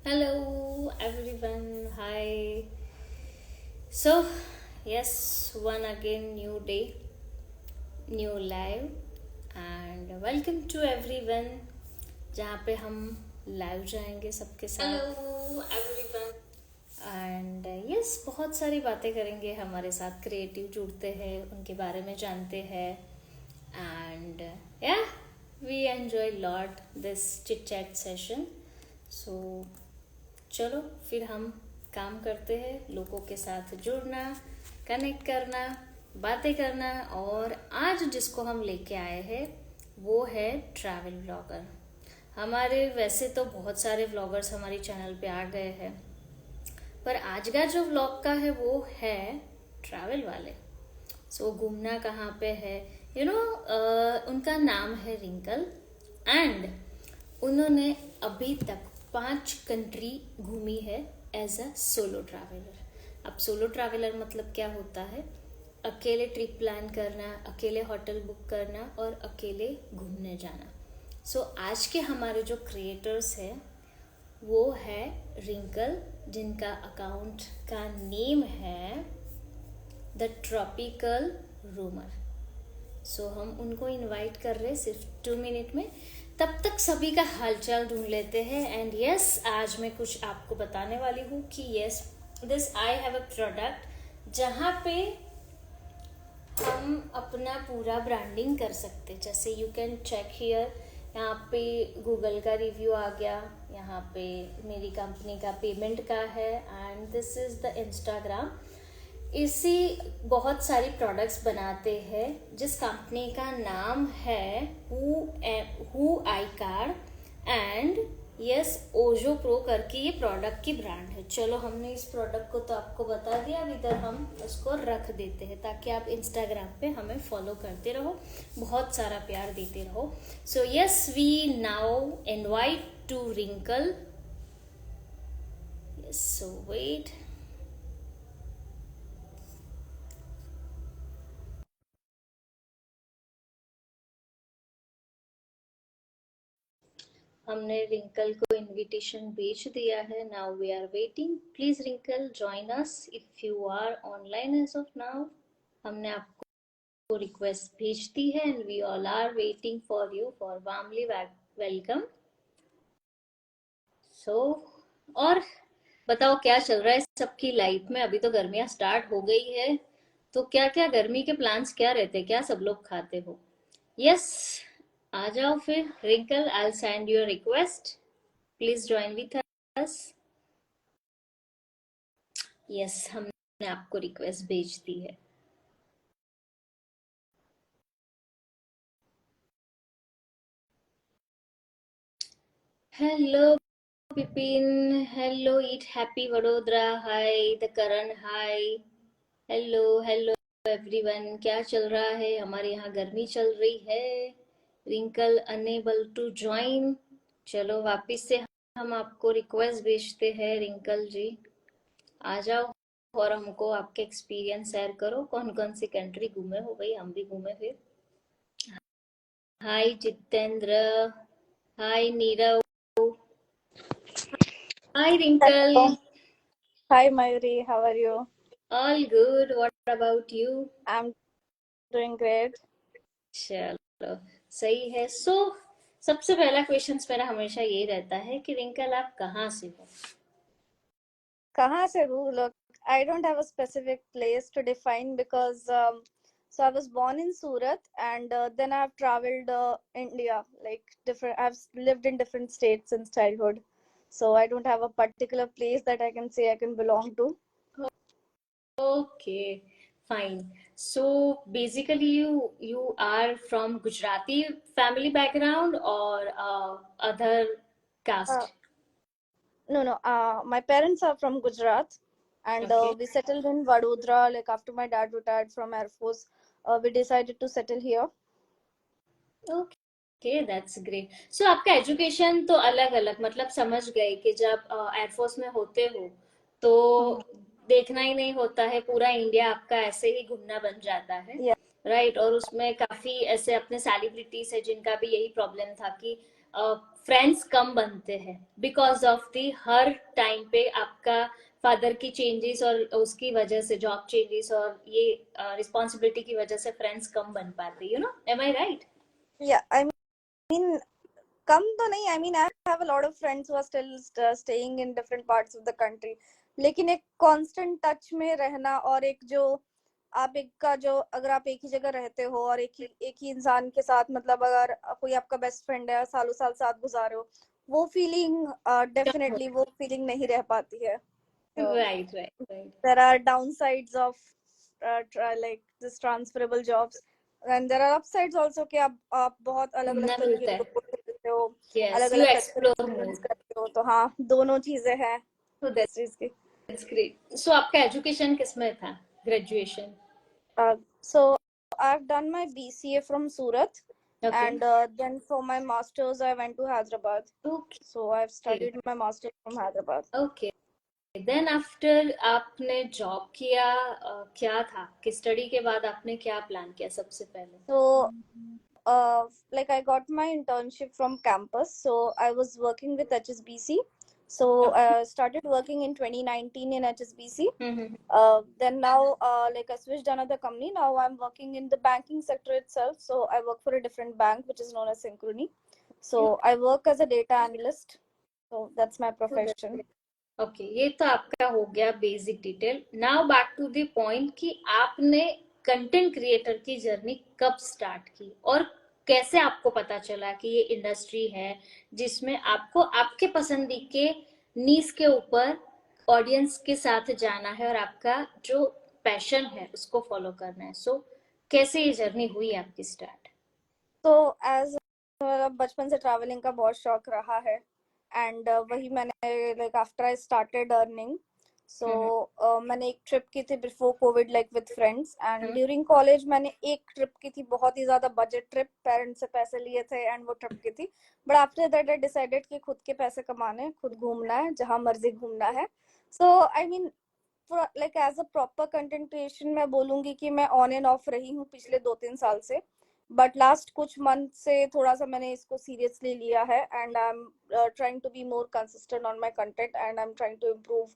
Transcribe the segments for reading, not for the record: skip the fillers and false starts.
Hello everyone, hi. So, yes, one again, new day, new live, and welcome to everyone. जहाँ पे हम live जाएंगे सबके साथ. Hello everyone. एंड यस बहुत सारी बातें करेंगे हमारे साथ. क्रिएटिव जुड़ते हैं, उनके बारे में जानते हैं. And yeah we enjoy lot this chit chat session. So चलो फिर हम काम करते हैं, लोगों के साथ जुड़ना, कनेक्ट करना, बातें करना. और आज जिसको हम लेके आए हैं वो है ट्रैवल व्लॉगर. हमारे वैसे तो बहुत सारे व्लॉगर्स हमारे चैनल पे आ गए हैं, पर आज का जो व्लॉग का है वो है ट्रैवल वाले. सो घूमना कहाँ पे है, उनका नाम है रिंकल. एंड उन्होंने अभी तक 5 कंट्री घूमी है एज अ सोलो ट्रैवलर. अब सोलो ट्रैवलर मतलब क्या होता है? अकेले ट्रिप प्लान करना, अकेले होटल बुक करना और अकेले घूमने जाना. सो आज के हमारे जो क्रिएटर्स हैं वो है रिंकल, जिनका अकाउंट का नेम है द ट्रॉपिकल रूमर. सो हम उनको इनवाइट कर रहे हैं सिर्फ 2 मिनट में. तब तक सभी का हालचाल ढूंढ लेते हैं. एंड यस आज मैं कुछ आपको बताने वाली हूँ कि yes this I have a product जहाँ पे हम अपना पूरा ब्रांडिंग कर सकते. जैसे यू कैन चेक हियर, यहाँ पे गूगल का रिव्यू आ गया, यहाँ पे मेरी कंपनी का पेमेंट का है, and this is the Instagram. इसी बहुत सारी प्रोडक्ट्स बनाते हैं जिस कंपनी का नाम है हु आई card. And yes Ojo pro करके ये प्रोडक्ट की ब्रांड है. चलो हमने इस प्रोडक्ट को तो आपको बता दिया, अब इधर हम इसको रख देते हैं ताकि आप इंस्टाग्राम पे हमें फॉलो करते रहो, बहुत सारा प्यार देते रहो. So yes we now invite to Rinkal. Yes so wait. हमने रिंकल को इनविटेशन भेज दिया है. Now we are waiting. Please Rinkal join us if you are online as of now. हमने आपको रिक्वेस्ट भेज दी है and we all are waiting for you for warmly welcome. So और बताओ क्या चल रहा है सबकी लाइफ में. अभी तो गर्मियां स्टार्ट हो गई है, तो क्या क्या गर्मी के प्लान्स क्या रहते हैं, क्या सब लोग खाते हो? यस आ जाओ फिर Rinkal, I send your request. Please join with us. Yes हमने आपको रिक्वेस्ट भेज दी है. Hello Pippin, hello eat happy Vadodara, hi the Karan, hi. Hello hello everyone, क्या चल रहा है? हमारे यहाँ गर्मी चल रही है. Rinkal unable to join. चलो वापिस से हम आपको रिक्वेस्ट भेजते हैं. रिंकल जी आ जाओ और हमको आपके एक्सपीरियंस शेयर करो. कौन कौन सी कंट्री घूमे हो भाई, हम भी घूमे फिर. Hi Jitendra, hi Nirav, hi Hello. Rinkal. Hi, Mayuri. How are you? All good, what about you? I'm doing great. चलो सही है. सो सबसे पहला क्वेश्चन मेरा हमेशा ये रहता है कि रिंकल आप कहाँ से हो? कहाँ से हूँ? Look, I don't have a specific place to define because so I was born in Surat and then I've traveled India, like different. I've lived in different states since childhood, so I don't have a particular place that I can say I can belong to. Okay fine. So basically you are from Gujarati family background और other Uh, caste? no, no. My parents are from Gujarat, and okay we settled in Vadodara. Like after my dad retired from Air Force, we decided to settle here. Okay that's great. So आपका education तो अलग अलग, मतलब समझ गए कि जब air force में होते हो तो Mhm. देखना ही नहीं होता है, पूरा इंडिया आपका ऐसे ही घूमना बन जाता है. Yeah. राइट. और उसमें काफी ऐसे अपने सेलिब्रिटीज है जिनका भी यही प्रॉब्लम था कि फ्रेंड्स कम बनते हैं because of the her time पे आपका फादर की चेंजेस और उसकी वजह से जॉब चेंजेस और ये रिस्पॉन्सिबिलिटी की वजह से फ्रेंड्स कम बन पाते, you know, am I right? Yeah, I mean, कम तो नहीं, I mean, I have a lot of friends who are still staying in different parts of the country. लेकिन एक constant touch में रहना और एक जो आप एक का जो अगर आप एक ही जगह रहते हो और एक ही इंसान के साथ, मतलब अगर कोई आपका बेस्ट फ्रेंड है, सालों साल साथ गुजारे हो, वो फीलिंग डेफिनेटली वो फीलिंग नहीं रह पाती है. Right right right. There are downsides of like this transferable jobs, and there are upsides also कि आप बहुत अलग अलग घूमना तरीके मिलता के है. लोगों से मिलते हो, यस, अलग यू अलग कल्चर एक्सप्लोर मोर. एक्सपीरियंस करते हो, तो हाँ, दोनों चीजें हैं सो इस चीज की. That's great. सो आपका एजुकेशन किस में था, graduation? So I've done my BCA from Surat, okay. and then for my masters I went to Hyderabad. Okay. So I've studied my masters from Hyderabad. Okay. Then after आपने job किया, क्या था कि study के बाद आपने क्या plan किया सबसे पहले? So like I got my internship from campus, so I was working with HSBC. So I started working in 2019 in HSBC. Then now like I switched another company. Now I'm working in the banking sector itself. So I work for a different bank which is known as Synchrony. So I work as a data analyst. So that's my profession. Okay, ये तो आपका हो गया basic detail. Now back to the point कि आपने content creator की journey कब start की और कैसे आपको पता चला कि ये इंडस्ट्री है जिसमें आपको आपके पसंदी के नीस के ऊपर ऑडियंस के साथ जाना है और आपका जो पैशन है उसको फॉलो करना है. सो कैसे ये जर्नी हुई आपकी स्टार्ट? तो एज बचपन से ट्रैवलिंग का बहुत शौक रहा है, एंड वही मैंने like after I started earning, so मैंने एक ट्रिप की थी before covid like with friends, and during college मैंने एक ट्रिप की थी, बहुत ही ज्यादा बजट ट्रिप, पेरेंट्स से पैसे लिए थे एंड वो ट्रिप की थी. But after that I decided कि खुद के पैसे कमाने, खुद घूमना है, जहां मर्जी घूमना है. So I mean like as a proper content creation मैं बोलूंगी कि मैं ऑन एंड ऑफ रही हूँ पिछले 2-3 साल से, बट लास्ट कुछ मंथ से थोड़ा सा मैंने इसको सीरियसली लिया है, and I am trying to be more consistent on my content, and I am trying to improve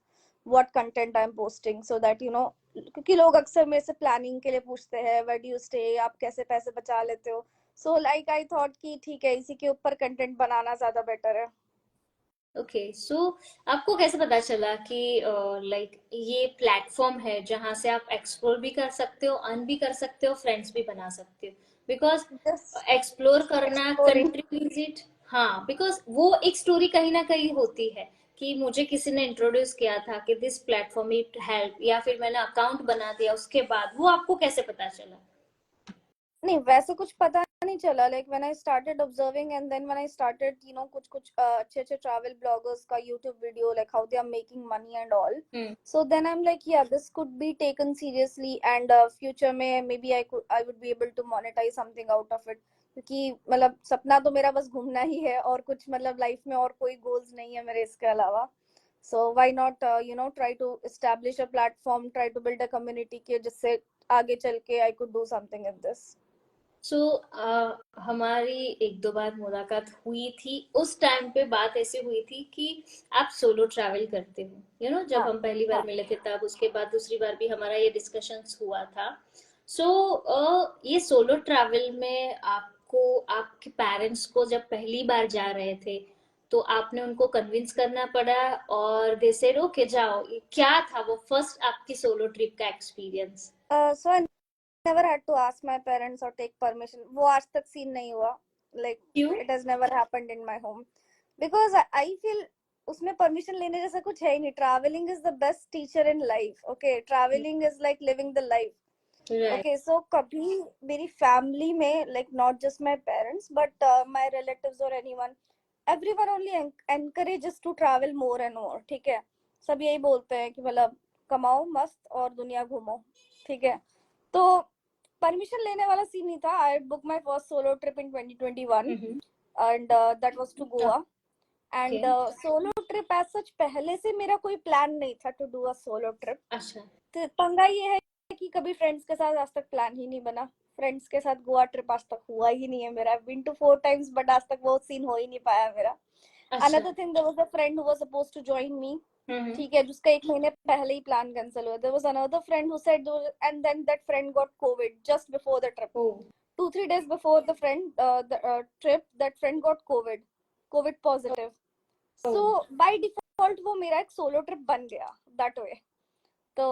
what content I am posting, so that you know, क्योंकि लोग अक्सर मेरे से प्लानिंग के लिए पूछते हैं, वेयर डू यू स्टे, आप कैसे पैसे बचा लेते हो. सो लाइक आई थॉट कि ठीक है, इसी के ऊपर कंटेंट बनाना ज्यादा बेटर है. ओके. सो आपको कैसे पता चला कि लाइक ये प्लेटफॉर्म है जहां से आप एक्सप्लोर भी कर सकते हो, अर्न भी कर सकते हो, फ्रेंड्स भी बना सकते हो? बिकॉज जस्ट एक्सप्लोर करना, एक्सप्लोरिंग. कंट्री विजिट, हाँ, बिकॉज वो एक स्टोरी कहीं ना कहीं होती है कि मुझे किसी ने इंट्रोड्यूस किया था कि दिस प्लेटफॉर्म इट हेल्प, या फिर मैंने अकाउंट बना दिया उसके बाद, वो आपको कैसे पता चला? नहीं, वैसे कुछ पता नहीं चला. Like when I started observing, and then when I started you know कुछ कुछ अच्छे अच्छे ट्रैवल ब्लॉगर्स का YouTube video, like how they are making money and all. So then I am like yeah this could be taken seriously, and future में maybe I would be able to monetize something out of it, क्योंकि मतलब सपना तो मेरा बस घूमना ही है, और कुछ मतलब लाइफ में और कोई गोल्स नहीं है मेरे इसके अलावा. So why not you know try to establish a platform, try to build a community के जिससे आगे चल के I could do something in this. So हमारी एक दो बार मुलाकात हुई थी, उस टाइम पे बात ऐसे हुई थी कि आप सोलो ट्रैवल करते हो, यू नो, जब हाँ, हम पहली बार हाँ. मिले थे तब, उसके बाद दूसरी बार भी हमारा ये डिस्कशंस हुआ था. सो ये सोलो ट्रैवल में आपको आपके पेरेंट्स को जब पहली बार जा रहे थे तो आपने उनको कन्विंस करना पड़ा और दे सेड ओके जाओ? ये क्या था वो फर्स्ट आपकी सोलो ट्रिप का experience? So I never had to ask my parents or take permission. वो आज तक सीन नहीं हुआ. Like क्यों? it has never happened in my home because I feel उसमें परमिशन लेने जैसा कुछ है ही नहीं. Traveling is the best teacher in life. Okay, traveling is like living the life. Right. Okay, so कभी मेरी फैमिली में like not just my parents but my relatives or anyone, everyone only encourages to travel more and more. ठीक है, सब यही बोलते हैं कि मतलब कमाओ मस्त और दुनिया घूमो. ठीक है, तो परमिशन लेने वाला सीन नहीं था. I book my first solo trip in 2021 and that was to Goa. And okay. Solo trip as such पहले से मेरा कोई प्लान नहीं था to do a solo trip. अच्छा. तो पंगा ये है कि कभी फ्रेंड्स के साथ आज तक प्लान ही नहीं बना. फ्रेंड्स के साथ गोवा ट्रिप आज तक हुआ ही नहीं है मेरा. I've been to 4 times, but आज तक वो सीन हो ही नहीं पाया मेरा. अच्छा. Another thing, there was a friend who was supposed to join me. हम्म. ठीक है, जिसका 1 महीने पहले ही प्लान कैंसिल हुआ. There was another friend who said, and then that friend got COVID just before the trip. Oh. 2-3 days before the trip, that friend got COVID positive. Oh. So by default वो मेरा एक solo trip बन गया that way. तो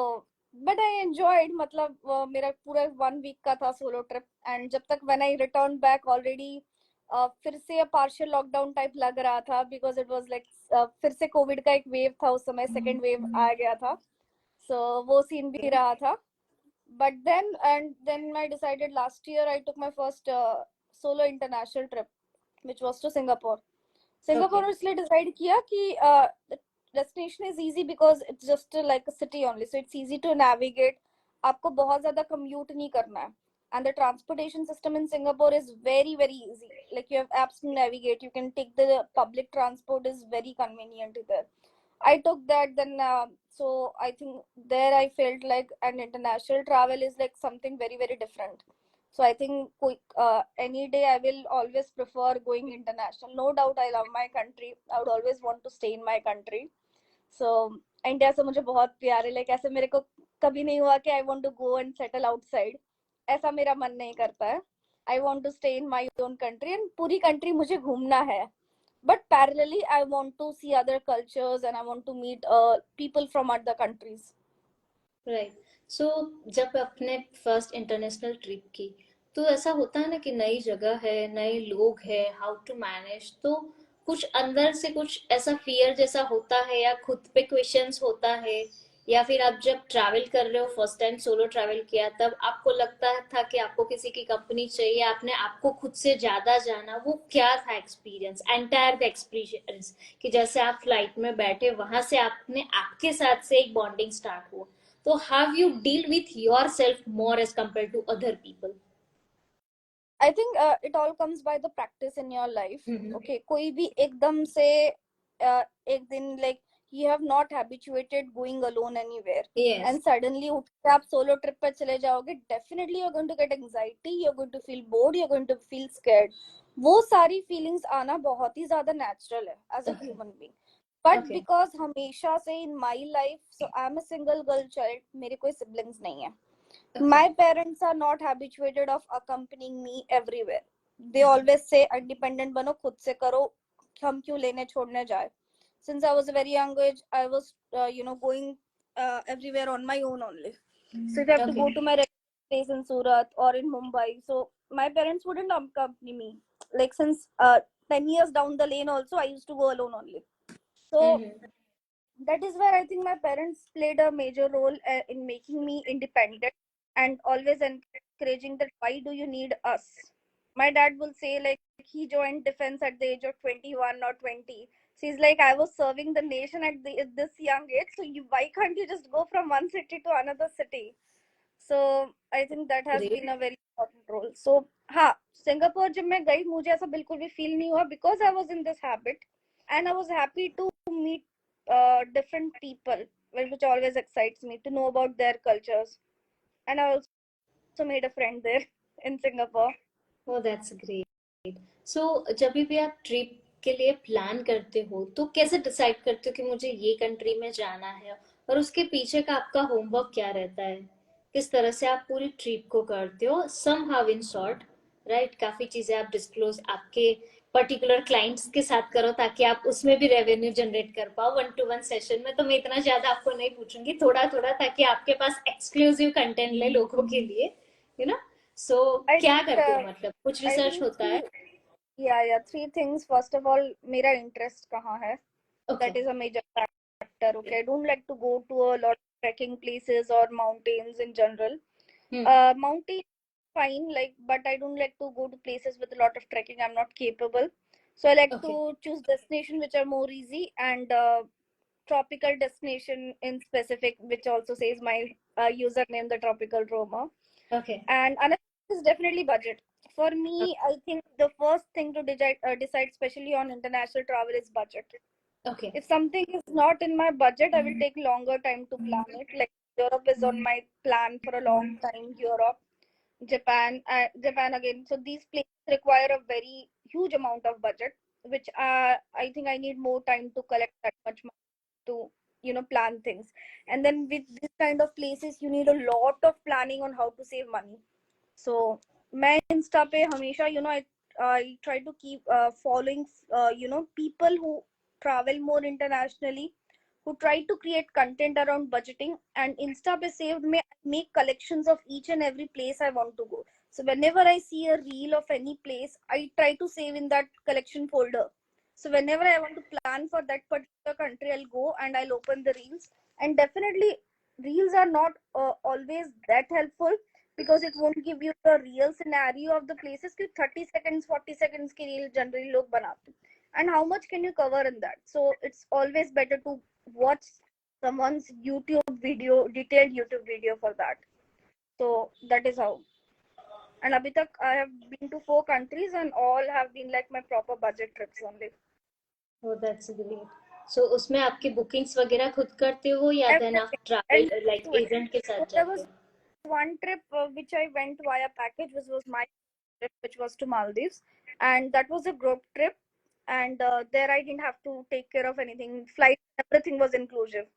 but I enjoyed, मतलब मेरा पूरा 1 week का था सोलो ट्रिप. एंड जब तक when I return back already फिर से पार्शियल लॉकडाउन टाइप लग रहा था, बिकॉज इट वाज लाइक फिर से कोविड का एक वेव था उस समय, सेकेंड वेव आ गया था. सो वो सीन भी रहा था. But then I decided last year I took my first solo international trip, which was to Singapore. Singapore इसलिए डिसाइड किया कि destination is easy because it's just like a city only, so it's easy to navigate. आपको बहुत ज्यादा commute नहीं करना है. And the transportation system in Singapore is very very easy. Like you have apps to navigate. You can take the public transport, is very convenient there. I took that, then so I think there I felt like an international travel is like something very very different. So I think any day I will always prefer going international. No doubt I love my country. I would always want to stay in my country. So India से मुझे बहुत प्यार है. Like ऐसे मेरे को कभी नहीं हुआ कि I want to go and settle outside. ऐसा मेरा मन नहीं करता है. I want to stay in my own country, and पूरी कंट्री मुझे घूमना है. But parallelly, I want to see other cultures and I want to meet people from other countries. Right. So जब अपने फर्स्ट इंटरनेशनल ट्रिप की, तो ऐसा होता है ना कि नई जगह है, नए लोग है, हाउ टू मैनेज, तो कुछ अंदर से कुछ ऐसा फियर जैसा होता है, या खुद पे क्वेश्चंस होता है, या फिर आप जब ट्रैवल कर रहे हो, फर्स्ट टाइम सोलो ट्रैवल किया, तब आपको लगता था कि आपको किसी की कंपनी चाहिए, आपने आपको खुद से ज्यादा जाना, वो क्या था एक्सपीरियंस, एंटायर एक्सपीरियंस, कि जैसे आप फ्लाइट में बैठे, वहां से आपने आपके साथ से एक बॉन्डिंग स्टार्ट हुआ, तो how you deal with yourself more as compared to other people? I think it all comes by the practice in your life. Okay, कोई भी एकदम से एक दिन like you have not habituated going alone anywhere. Yes. And suddenly उठ के आप solo trip पे चले जाओगे, definitely you're going to get anxiety, you're going to feel bored, you're going to feel scared. वो सारी feelings आना बहुत ही ज़्यादा natural है as a human being. But because हमेशा से in my life, so I'm a single girl child, मेरे कोई siblings नहीं है. My parents are not habituated of accompanying me everywhere. They always say independent बनो, खुद से करो, हम क्यों लेने छोड़ने जाए. Since I was a very young age, I was going everywhere on my own only. So if I have to go to my place in Surat or in Mumbai, so my parents wouldn't accompany me. Like since 10 years down the lane also, I used to go alone only. So that is where I think my parents played a major role in making me independent, and always encouraging that why do you need us. My dad will say like he joined defense at the age of 21 or 20. So he's like, I was serving the nation at this young age, so why can't you just go from one city to another city. So I think that has been a very important role. So हाँ, Singapore जब मैं गई, मुझे ऐसा बिल्कुल भी feel नहीं हुआ, because I was in this habit and I was happy to meet different people, which always excites me to know about their cultures. And I also made a friend there in Singapore. Oh, that's great. So जब भी आप trip के लिए plan करते हो, तो कैसे decide करते हो कि मुझे ये कंट्री में जाना है, और उसके पीछे का आपका होमवर्क क्या रहता है, किस तरह से आप पूरी ट्रिप को करते हो, somehow in short, right. काफी चीजें आप डिस्क्लोज आपके पर्टिकुलर क्लाइंट्स के साथ करो, ताकि आप उसमें भी रेवेन्यू जनरेट कर पाओ. 1-to-1 सेशन में तो मैं इतना ज्यादा आपको नहीं पूछूंगी, थोड़ा थोड़ा, ताकि आपके पास एक्सक्लूसिव कंटेंट ले लोगों के लिए, यू नो. सो क्या करते हो, मतलब कुछ रिसर्च होता है? Yeah, 3 things. First of all, मेरा interest कहाँ है? That is a major factor. Okay, I don't like to go to a lot of trekking places or mountains in general. Mountain fine, like, but I don't like to go to places with a lot of trekking. I'm not capable. So I like to choose destination which are more easy, and tropical destination in specific, which also says my username, the tropical roamer. And another is definitely budget. For me, I think the first thing to decide, especially on international travel, is budget. If something is not in my budget, I will take longer time to plan it. Like Europe is on my plan for a long time. Europe, Japan again. So these places require a very huge amount of budget, which I think I need more time to collect that much money to plan things. And then with this kind of places, you need a lot of planning on how to save money. So मैं Insta पे हमेशा I try to keep following people who travel more internationally, who try to create content around budgeting. And insta pe saved me make collections of each and every place I want to go. So whenever I see a reel of any place, I try to save in that collection folder. So whenever I want to plan for that particular country, I'll go and I'll open the reels. And definitely reels are not always that helpful, because it won't give you the real scenario of the places कि 30 seconds 40 seconds के reel generally लोग बनाते हैं. And how much can you cover in that? So it's always better to watch someone's YouTube video, detailed YouTube video for that. So that is how. And abhi tak I have been to 4 countries and all have been like my proper budget trips only. Oh, that's great. So उसमें आपकी bookings वगैरह खुद करते हो या then आप Everything. travel And like to it. agent के So साथ there जाते was हो? one trip which I went via package, which was my trip, which was to Maldives, and that was a group trip. And there I didn't have to take care of anything. Flight, everything was inclusive.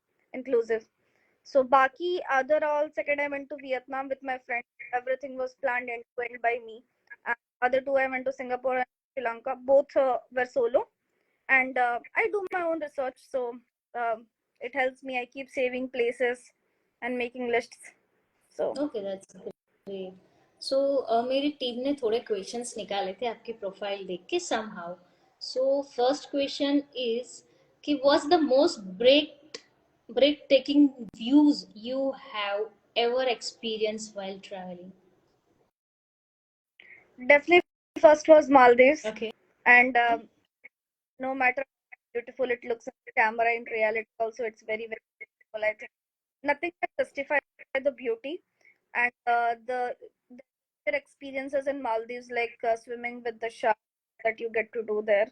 So Baki, other all second I went to Vietnam with my friend. Everything was planned and planned by me. And other two I went to Singapore and Sri Lanka. Both were solo, and I do my own research, so it helps me. I keep saving places and making lists. So Okay, that's great. So मेरी team ने थोड़े questions निकाले थे आपकी profile देख के somehow. So first question is कि what's the most breathtaking views you have ever experienced while traveling? definitely first was Maldives, Okay. and no matter how beautiful it looks on the camera, in reality also it's very very beautiful. I think nothing can justify the beauty. And the experiences in Maldives, like swimming with the shark that you get to do there.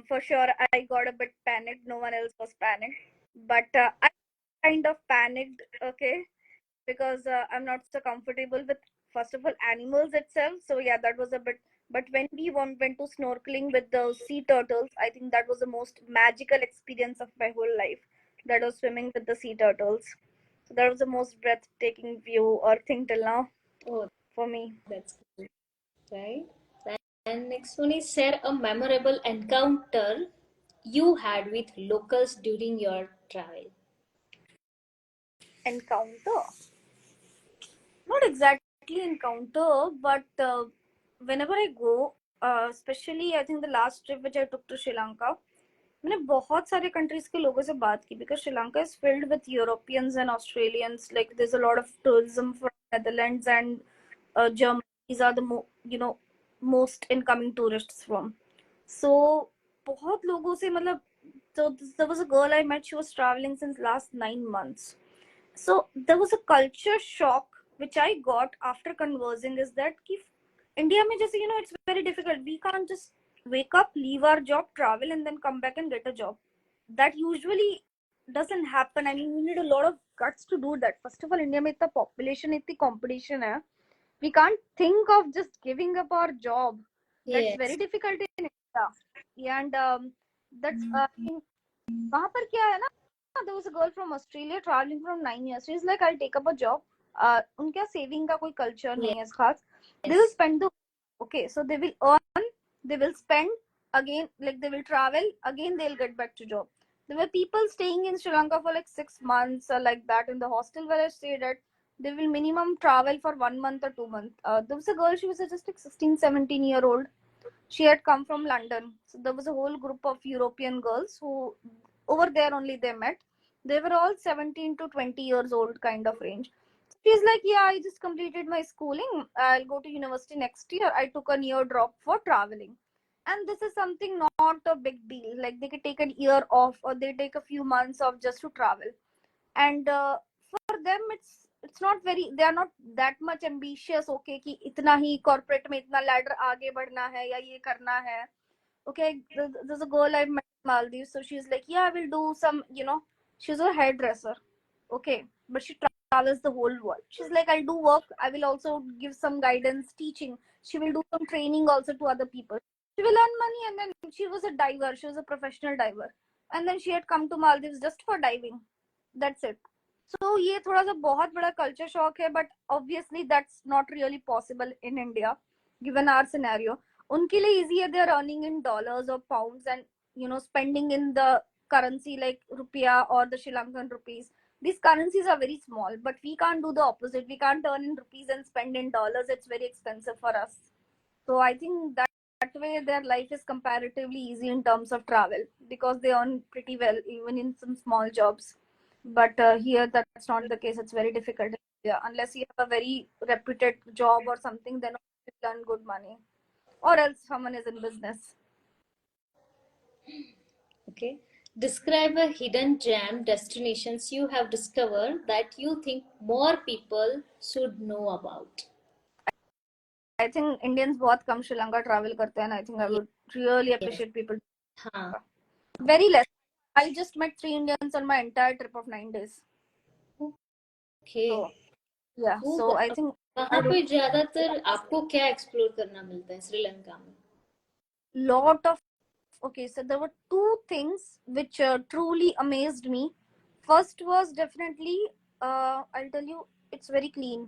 For sure, I got a bit panicked. No one else was panicked, but I kind of panicked. Okay, because I'm not so comfortable with, first of all, animals itself. So yeah, that was a bit. But when we went to snorkeling with the sea turtles, I think that was the most magical experience of my whole life. That was swimming with the sea turtles. So that was the most breathtaking view or thing till now Oh, for me. that's cool, right? And next one is share a memorable encounter you had with locals during your travel. Encounter, not exactly encounter, but whenever I go, especially I think the last trip which I took to Sri Lanka, मैंने बहुत सारे countries के लोगों से बात की, because Sri Lanka is filled with Europeans and Australians. Like there's a lot of tourism from Netherlands and Germany. These are the most incoming tourists from. So बहुत लोगों से मतलब, so there was a girl I met. She was traveling since last 9 months. So there was a culture shock which I got after conversing, is that ki India mein jaise, it's very difficult. We can't just wake up, leave our job, travel, and then come back and get a job. That usually doesn't happen. I mean, you need a lot of guts to do that. First of all, India mein itna population, itni competition hai. We can't think of just giving up our job. That's very Yes. difficult in India. Yeah, and that's वहां पर क्या है ना, there was a girl from Australia traveling from 9 years. She's like, I'll take up a job. उनका saving का कोई culture नहीं है खास. They will Yes. spend the, okay, so they will earn, they will spend, again, like they will travel, again they'll get back to job. There were people staying in Sri Lanka for like 6 months or like that in the hostel where I stayed at. They will minimum travel for 1 month or 2 months. There was a girl, she was just like 16, 17-year old. She had come from London. So there was a whole group of European girls who, over there only they met. They were all 17 to 20 years old kind of range. She's like, yeah, I just completed my schooling. I'll go to university next year. I took a year drop for traveling. And this is something not a big deal. Like they could take a year off or they take a few months off just to travel. And for them it's not very, they are not that much ambitious. Okay, कि इतना ही corporate में इतना ladder आगे बढ़ना है या ये करना है. Okay, there's a girl I met in Maldives, so she's like, yeah, I will do some, she's a hairdresser. Okay, but she travels the whole world. She's like, I'll do work. I will also give some guidance, teaching. She will do some training also to other people. She will earn money, and then she was a diver. She was a professional diver, and then she had come to Maldives just for diving. That's it. So ये थोड़ा सा बहुत बड़ा culture shock है, but obviously that's not really possible in India, given our scenario. उनके लिए easy है, they are earning in dollars or pounds, and spending in the currency like rupiah or the Sri Lankan rupees. These currencies are very small, but we can't do the opposite. We can't earn in rupees and spend in dollars. It's very expensive for us. So I think that way their life is comparatively easy in terms of travel, because they earn pretty well even in some small jobs. But here that's not the case. It's very difficult. Yeah, unless you have a very reputed job or something, then you earn good money, or else someone is in business. Okay. Describe a hidden gem destinations you have discovered that you think more people should know about. I think Indians बहुत कम Sri Lanka travel करते हैं, and I think I would really Yes. appreciate people. हाँ. Very less. I just met 3 Indians on my entire trip of 9 days. Okay. So yeah, वो so I think वहाँ पे ज्यादातर आपको क्या एक्सप्लोर करना मिलता है श्रीलंका में? lot of okay, so there were two things which truly amazed me. First was definitely, I'll tell you, it's very clean.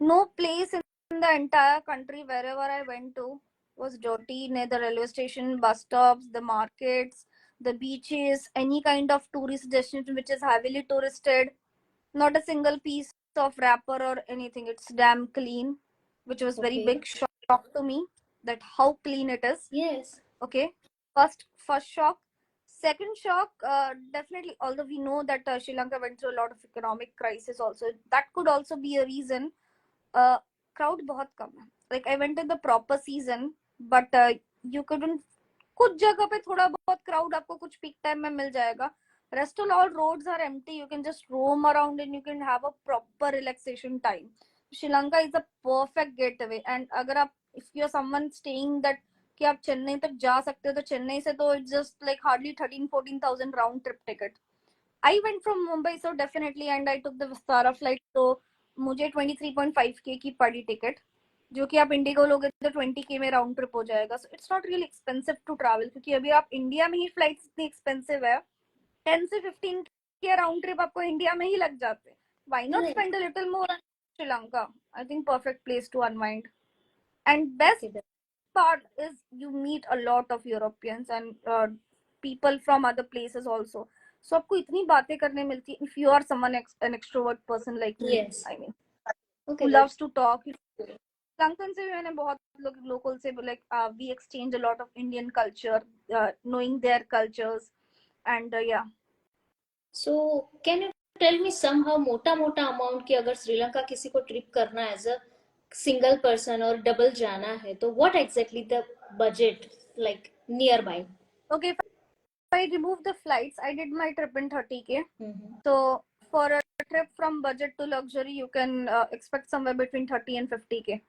No place in the entire country wherever I went to was dirty. Near the railway station, bus stops, the markets, the beaches, any kind of tourist destination which is heavily touristed. Not a single piece of wrapper or anything. It's damn clean, which was very big shock to me, that how clean it is. Yes. Okay, first shock. Second shock, definitely, although we know that Sri Lanka went through a lot of economic crisis also, that could also be a reason. Crowd बहुत कम है. Like I went in the proper season, but you couldn't. कुछ जगह पे थोड़ा बहुत crowd आपको कुछ peak time में मिल जाएगा. Rest of all roads are empty. You can just roam around and you can have a proper relaxation time. Sri Lanka is a perfect getaway. And अगर आप, if you're someone staying that कि आप चेन्नई तक जा सकते हो, तो चेन्नई से तो it's just like hardly 13,000-14,000 round trip ticket. I went from Mumbai, so definitely, and I took the Vistara flight, so मुझे 23.5K की पड़ी टिकट, जो कि आप इंडिगो लोगे तो 20K में राउंड ट्रिप हो जाएगा. So it's not really expensive to travel, क्योंकि अभी आप इंडिया में ही फ्लाइट्स इतनी एक्सपेंसिव है, 10 से 15K राउंड ट्रिप आपको इंडिया में ही लग जाते हैं. Why not spend a little more on Sri Lanka? I think perfect place to unwind. And best part is you meet a lot of Europeans and people from other places also. So आपको इतनी बातें करने मिलती है if you are someone an extrovert person like me. Yes. I mean, Okay, who loves to talk. Lankan से भी मैंने बहुत लोग local से like we exchange a lot of Indian culture, knowing their cultures, and yeah. So can you tell me somehow मोटा मोटा amount की अगर श्रीलंका किसी को ट्रिप करना है एज अ सिंगल पर्सन और डबल जाना है तो what exactly the budget like nearby? Okay, if I remove the flights, I did my trip in 30K. Mm-hmm. So for a trip from budget to luxury, you can expect somewhere between 30 and 50K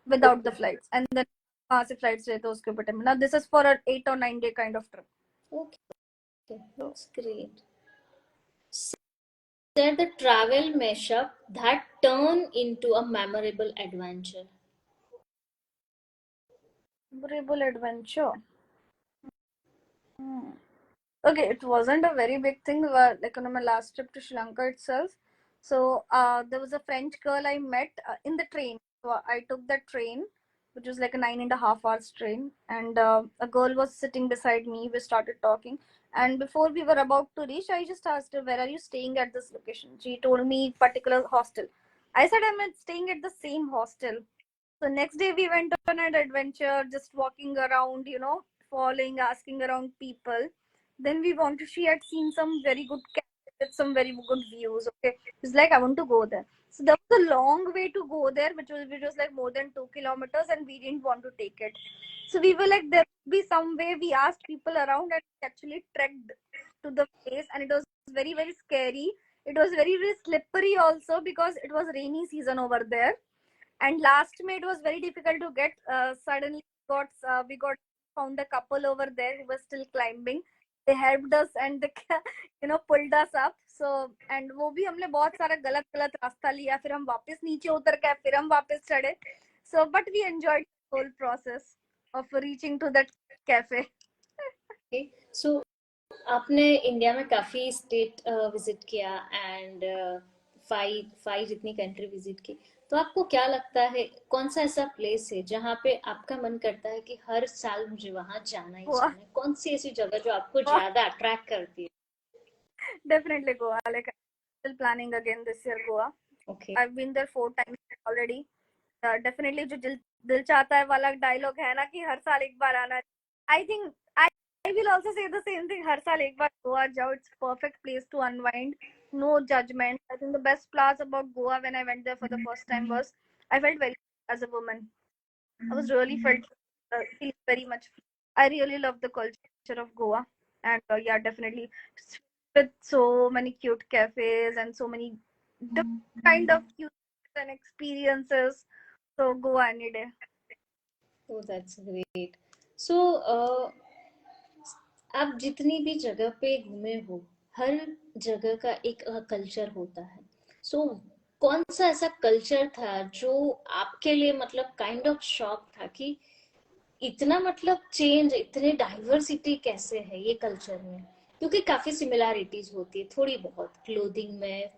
without the flights. And then flights रहे तो उसके ऊपर. Now this is for an 8 or 9 day kind of trip. Okay, that's great. Share the travel mashup that turn into a memorable adventure. Memorable adventure. Okay, it wasn't a very big thing. Like on my last trip to Sri Lanka itself, so there was a French girl I met in the train. So I took that train, which was like a 9.5 hours train, and a girl was sitting beside me. We started talking, and before we were about to reach, I just asked her, "Where are you staying at this location?" She told me particular hostel. I said, "I'm staying at the same hostel." So next day we went on an adventure, just walking around, following, asking around people. Then she had seen some very good cafes with some very good views. Okay, it's like I want to go there. So there was a long way to go there, which was like more than 2 kilometers, and we didn't want to take it. So we were like, there would be some way. We asked people around and actually trekked to the place, and it was very very scary. It was very very slippery also because it was rainy season over there, and last May it was very difficult to get. Suddenly we got found a couple over there who was still climbing, they helped us and they pulled us up. So and वो भी हमने बहुत सारा गलत गलत रास्ता लिया, फिर हम वापस नीचे उतर गए, फिर हम वापस चढ़े. So but we enjoyed the whole process of reaching to that cafe. सो आपने इंडिया में काफी स्टेट विजिट किया एंड फाइव फाइव जितनी कंट्री विजिट की, तो आपको क्या लगता है कौन सा ऐसा प्लेस है जहाँ पे आपका मन करता है कि हर साल मुझे वहां जाना ही Goa. जाना है? कौन सी ऐसी जगह जो आपको Goa. ज्यादा अट्रैक्ट करती है? Definitely Goa. Like I'm still planning again this year Goa. Okay. I've been there 4 times already. Definitely जो दिल चाहता है वाला डायलॉग है ना कि हर साल एक बार आना. I think I will also say the same thing. हर साल एक बार गोवा जाओ. It's perfect place to unwind. No judgment. I think the best part about Goa when I went there for the first time was I felt very as a woman. I was really feeling very much. I really love the culture of Goa, and yeah, definitely with so many cute cafes and so many different kind of cute and experiences. So Goa any day. Oh, that's great. So, आप जितनी भी जगह पे घूमे हो, हर जगह का एक कल्चर होता है. सो कौन सा ऐसा कल्चर था जो आपके लिए मतलब काइंड ऑफ शॉक था कि इतना मतलब चेंज, इतने डाइवर्सिटी कैसे है ये कल्चर में? क्योंकि काफी सिमिलैरिटीज होती है थोड़ी बहुत क्लोथिंग में,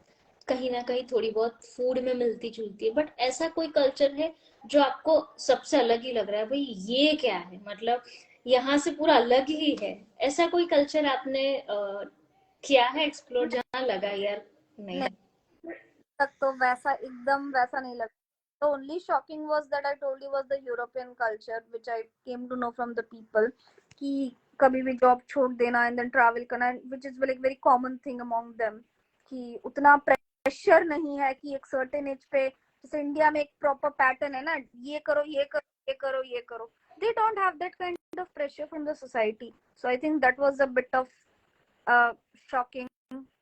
कहीं ना कहीं थोड़ी बहुत फूड में मिलती जुलती है, बट ऐसा कोई कल्चर है जो आपको सबसे अलग ही लग रहा है, भाई ये क्या है, मतलब यहाँ से पूरा अलग ही है? ऐसा कोई कल्चर आपने किया है एक्सप्लोर जहाँ लगा यार नहीं? नहीं तक तो वैसा एकदम वैसा नहीं लगा. The only shocking was that I told you was the European culture, which I came to know from the people. कि कभी भी जॉब छोड़ देना and then travel करना, which is like very common thing among them. कि उतना pressure नहीं है कि एक certain age पे, जैसे इंडिया में एक प्रॉपर पैटर्न है ना, ये करो ये करो ये करो ये करो. They don't have that kind of pressure from the society. So I think that was a bit of shocking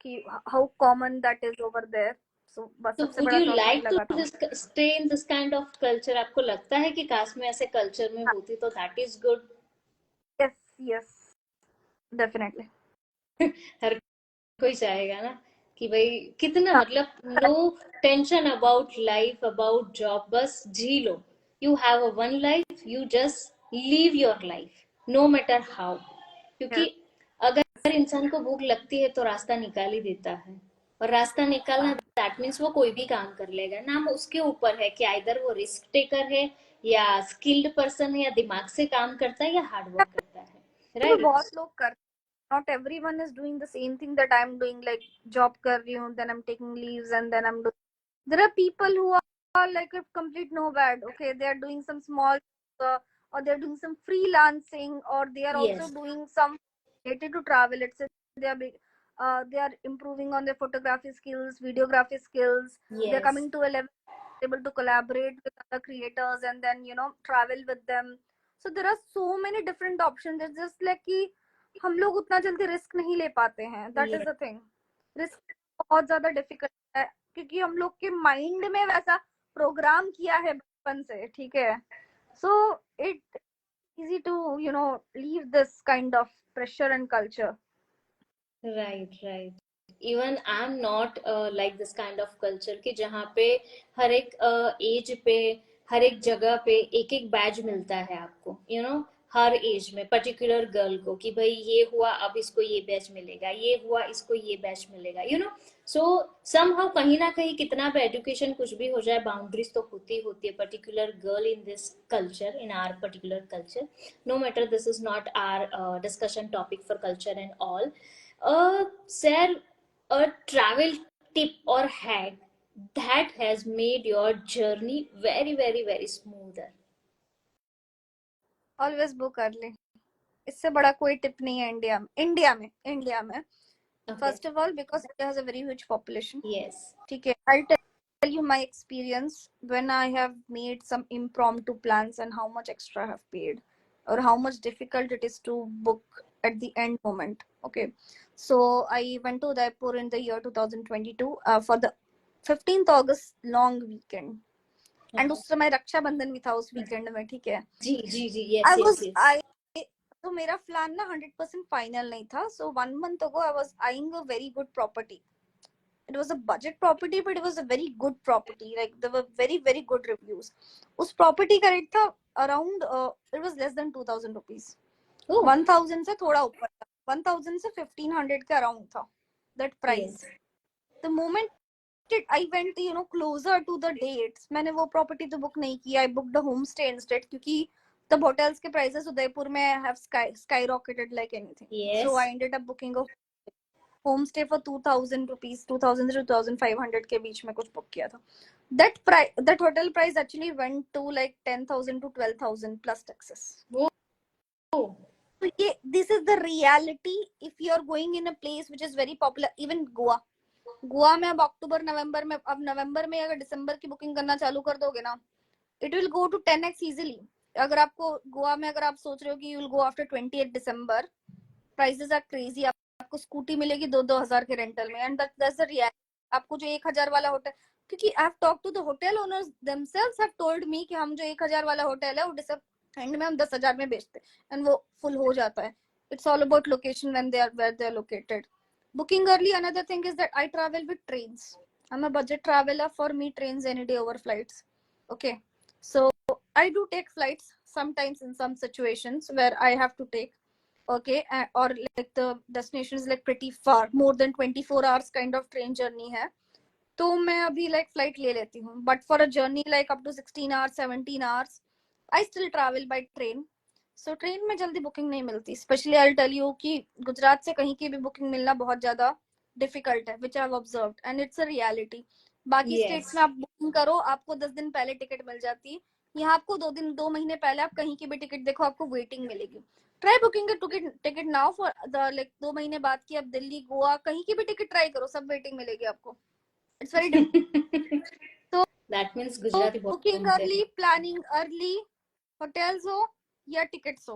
कि how common that is over there. So बस तो सबसे वुड बड़ा यू शॉक वही लाइक टू लगा था. Stay in this kind of culture? आपको लगता है कि काश में ऐसे कल्चर में होती तो that is good? Yes, yes, definitely. हर कोई चाहेगा ना कि भाई कितना हाँ, मतलब no tension about life, about job, बस जी लो. You have a one life, you just live your life no matter how. क्योंकि yes, अगर इंसान को भूख लगती है तो रास्ता निकाल ही देता है, और रास्ता निकालना दैट मीन्स वो कोई भी काम कर लेगा. नाम उसके ऊपर है कि आइदर वो रिस्क टेकर है, या स्किल्ड पर्सन है, या दिमाग से काम करता है, या हार्ड वर्क करता है, तो राइट? बहुत लोग कर. Not everyone is doing the same thing that I'm doing. Like job कर रही हूँ, then I'm taking leaves, and then I'm doing. There are people who are like a complete nomad. Okay, they are doing some small, uh, or they're doing some freelancing, or they are also Yes, doing some related to travel. Let's say they are improving on their photography skills, videography skills. They're yes, coming to a level able to collaborate with other creators and then travel with them. So there are so many different options. It's just like कि हम लोग उतना जल्दी risk नहीं ले पाते हैं. That is yes. The thing. Risk बहुत ज्यादा डिफिकल्ट है क्योंकि हम लोग के माइंड में वैसा प्रोग्राम किया है बचपन से. ठीक है. So it easy to leave this kind of pressure and culture. Right, right. Even I'm not like this kind of culture कि जहाँ पे हर एक एज पे, हर एक जगह पे एक एक बैज मिलता है आपको, हर एज में पर्टिकुलर गर्ल को कि भाई ये हुआ अब इसको ये बैच मिलेगा, ये हुआ इसको ये बैच मिलेगा, सो समहाउ कहीं ना कहीं कितना भी एजुकेशन कुछ भी हो जाए, बाउंड्रीज तो होती होती है. Particular girl in this culture, in are particular culture, no matter this is not our discussion topic for culture and all. Share a travel tip or hack that has made your journey very, very, very smoother. Always book कर ले. इससे बड़ा कोई tip नहीं है India में. Okay. First of all because India has a very huge population. Yes. ठीक है. आई tell you my experience when I have made some impromptu plans and how much extra I have paid or how much difficult it is to book at the end moment. Okay. So I went to Udaipur in the year 2022 for the 15th August long weekend. And Uh-huh. उस समय रक्षाबंधन भी था उस weekend में. ठीक है. जी जी जी, yes I yes was yes. I तो मेरा प्लान ना 100% फाइनल नहीं था. So 1 month ago I was eyeing a very good property. It was a budget property, but it was a very good property. Like there were very good reviews. उस property का rate था around it was less than 2,000 rupees. Oh, 1,000 से थोड़ा ऊपर था. 1,000 से 1,500 के around था that price. yes. The moment I went, closer to the dates, मैंने वो property तो book नहीं की. I booked a homestay instead क्योंकि तब hotels के prices उदयपुर में have skyrocketed like anything. Yes. So I ended up booking a homestay for 2,000 rupees, 2,000 to 2,500 के बीच में कुछ book किया था. That hotel price actually went to like 10,000 to 12,000 plus taxes. Oh, So this is the reality if you are going in a place which is very popular. Even Goa में अब अक्टूबर नवंबर में, अब नवंबर में अगर दिसंबर की बुकिंग करना चालू कर दोगे ना, it will go to 10x easily. अगर आपको गोवा में अगर आप सोच रहे हो कि you will go after 28 December, prices are crazy. आपको स्कूटी मिलेगी 2,000 के रेंटल में. And that's the reality. आपको जो 1,000 वाला होटल, क्योंकि I have talked to the hotel owners themselves have told me कि हम जो 1,000 वाला होटल है वो एंड में हम 10,000 में बेचते हैं एंड वो फुल हो जाता है. It's all about location when they are where they are located. Booking early, another thing is that I travel with trains. I'm a budget traveler. For me, trains any day over flights. Okay. So I do take flights sometimes in some situations where I have to take. Okay. Or like the destination is like pretty far, more than 24 hours kind of train journey है. तो मैं अभी like flight ले लेती हूँ. But for a journey like up to 16 hours, 17 hours, I still travel by train. So train में जल्दी booking नहीं मिलती. स्पेशली आई टेल यू कि गुजरात से कहीं की भी बुकिंग मिलना बहुत ज्यादा डिफिकल्ट है, which I have observed and it's a reality. बाकी स्टेट्स में आप बुकिंग करो, आपको 10 दिन पहले टिकट मिल जाती है. यहाँ आपको 2 महीने पहले आप कहीं की भी टिकट देखो, आपको वेटिंग मिलेगी. Try booking ticket now for the like 2 महीने बाद की आप दिल्ली गोवा कहीं की भी टिकट ट्राई करो, सब वेटिंग मिलेगी आपको. It's very difficult. तो that means Gujarati booking early, planning early, hotels हो या टिकट्स हो,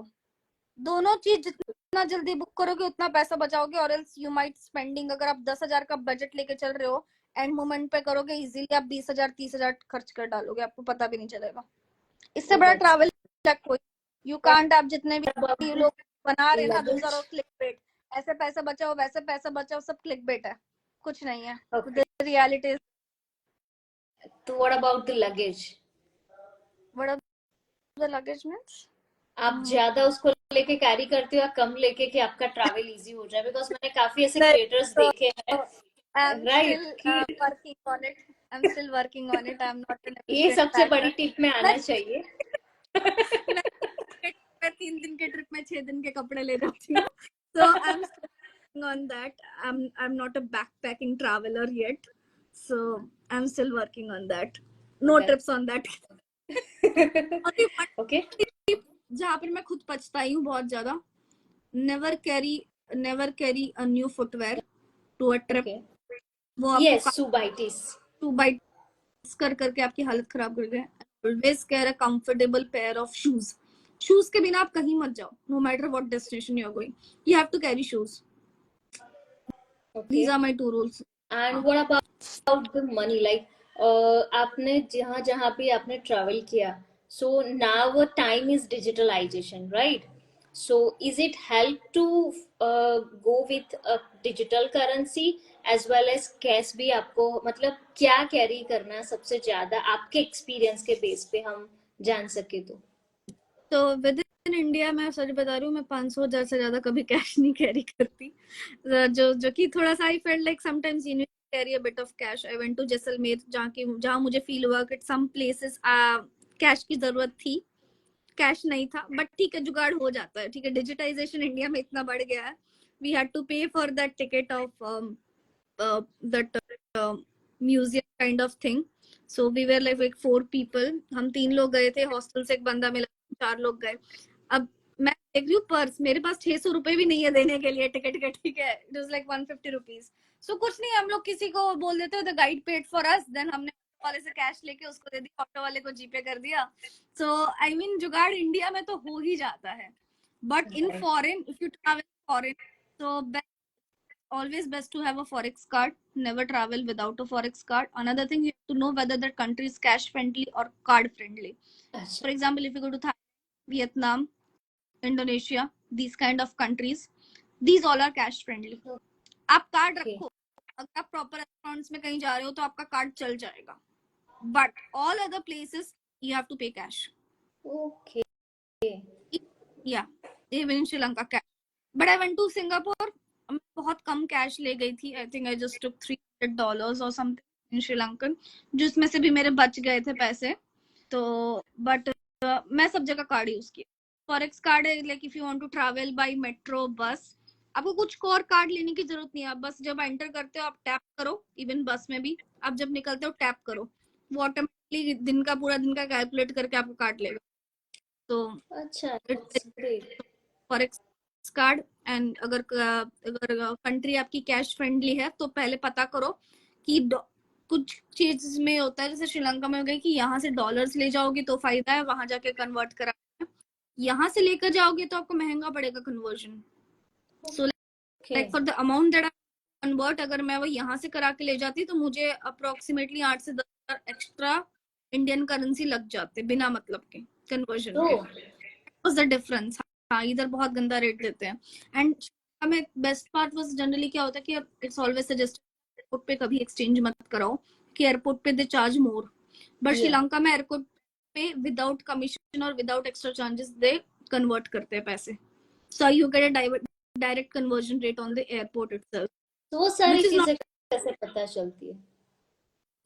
दोनों चीज जितना जल्दी बुक करोगे उतना पैसा बचाओगे. और एल्स यू माइट स्पेंडिंग, अगर आप 10,000 का बजट लेके चल रहे हो एंड मोमेंट पे करोगे इजीली आप 20,000 30,000 खर्च कर डालोगे, आपको पता भी नहीं चलेगा. इससे बड़ा ट्रैवल कोई यू कांट. आप जितने भी लोग बना रहे ना, दोस आर क्लिक बेट. ऐसे पैसा बचाओ वैसे पैसा बचाओ, सब क्लिक बेट है, कुछ नहीं है. रियलिटी. तो what about the luggage? What are the luggage means? आप ज्यादा उसको लेके कैरी करते हो या कम लेके कि आपका ट्रैवल इजी हो जाए? बिकॉज मैंने काफी ऐसे क्रिएटर्स देखे हैं, right? Working on it. I am still working on it. I am not an ये सबसे बड़ी टिप में आना चाहिए. मैं 3 दिन के ट्रिप में 6 दिन के कपड़े ले जाती हूँ. So I'm still working on that. I'm not a backpacking traveler yet. So I'm still working on that. No trips on that. Okay. जहाँ पर मैं खुद पछताई हूँ बहुत ज्यादा. Never carry a new footwear to a trip. वो Yes, subitis करके आपकी हालत खराब कर दे. Always carry a comfortable pair of shoes. Shoes के बिना आप कहीं मत जाओ. No matter what destination you are going, you have to carry shoes. These are my 2 rules. And what about the money? Like आपने जहाँ जहाँ भी आपने ट्रैवल किया, so now time is digitalization, right? So is it help to go with digital currency as well as cash भी? आपको मतलब क्या कैरी करना सबसे ज्यादा आपके एक्सपीरियंस के बेस पे हम जान सके तो विद इन इंडिया मैं सच बता रही हूँ, मैं 500,000 से ज्यादा कभी कैश नहीं कैरी करती. जो कि थोड़ा सा I felt like sometimes you need to carry a bit of cash. I went to Jaisalmer जहाँ मुझे फील हुआ कि सम प्लेसेस कैश की जरूरत थी, कैश नहीं था. बट ठीक है, जुगाड़ हो जाता है. ठीक है, डिजिटाइजेशन इंडिया में इतना बढ़ गया है. We had to pay for that ticket of that museum kind of thing. So we were like 4 people. हम 3 लोग गए थे, हॉस्टल से एक बंदा मिला, 4 लोग गए. अब मैं देख रही हूँ पर्स, मेरे पास 600 रुपए भी नहीं है देने के लिए टिकट का. ठीक है, इट वाज लाइक 150 रुपीज. सो कुछ नहीं, हम लोग किसी को बोल देते the guide paid for us. Then हमने वाले से कैश लेके उसको दे दिया, ऑटो वाले को जीपे कर दिया. सो आई मीन जुगाड़ इंडिया में तो हो ही जाता है. But in foreign, if you travel foreign, so always best to have a forex card. Never travel without a forex card. Another thing, you have to know whether that country is cash friendly or card friendly. For example, if you go to Thailand, Vietnam, Indonesia, these kind of countries, these all are cash friendly. आप card Okay. रखो, अगर आप proper restaurants में कहीं जा रहे हो तो आपका कार्ड चल जाएगा, but all other places you have to pay cash. Okay. Yeah, even in Sri Lanka cash. But I went to Singapore. मैं बहुत कम कैश ले गई थी. I think I just took $300 or something in Sri Lankan, जिसमें से भी मेरे बच गए थे पैसे. तो बट मैं सब जगह कार्ड यूज किया. फॉरेक्स कार्ड है, like if you want to travel by metro bus, आपको कुछ और कार्ड लेने की जरूरत नहीं है. आप बस जब एंटर करते हो आप टैप करो. इवन बस में भी आप जब निकलते हो टैप करो, वो ऑटोमेटिकली दिन का पूरा दिन का कैलकुलेट करके आपको कार्ड लेगा. तो अच्छा, that's great. Forex card. And अगर कंट्री आपकी कैश फ्रेंडली है तो पहले पता करो कि कुछ चीज में होता है, जैसे श्रीलंका में हो गया कि यहाँ से डॉलर्स ले जाओगे तो फायदा है, वहां जाके कन्वर्ट करा. यहाँ से लेकर जाओगे तो आपको महंगा पड़ेगा conversion. So like for the amount that I convert, अगर मैं वो यहाँ से करा के ले जाती तो मुझे अप्रोक्सीमेटली 8 से 10 हजार एक्स्ट्रा इंडियन करेंसी लग जाते बिना मतलब के कन्वर्जन के. Was the difference. हाँ, इधर बहुत गंदा रेट देते हैं. एंड हमें बेस्ट पार्ट वाज जनरली क्या होता है कि इट्स ऑलवेज सजेस्ट एयरपोर्ट पे कभी एक्सचेंज मत कराओ कि एयरपोर्ट पे they charge more, but Sri Lanka में एयरपोर्ट पे विदाउट कमीशन और without extra charges they convert करते हैं पैसे. सो you get a direct conversion rate on the airport itself. तो वो सारी चीजें कैसे पता चलती है?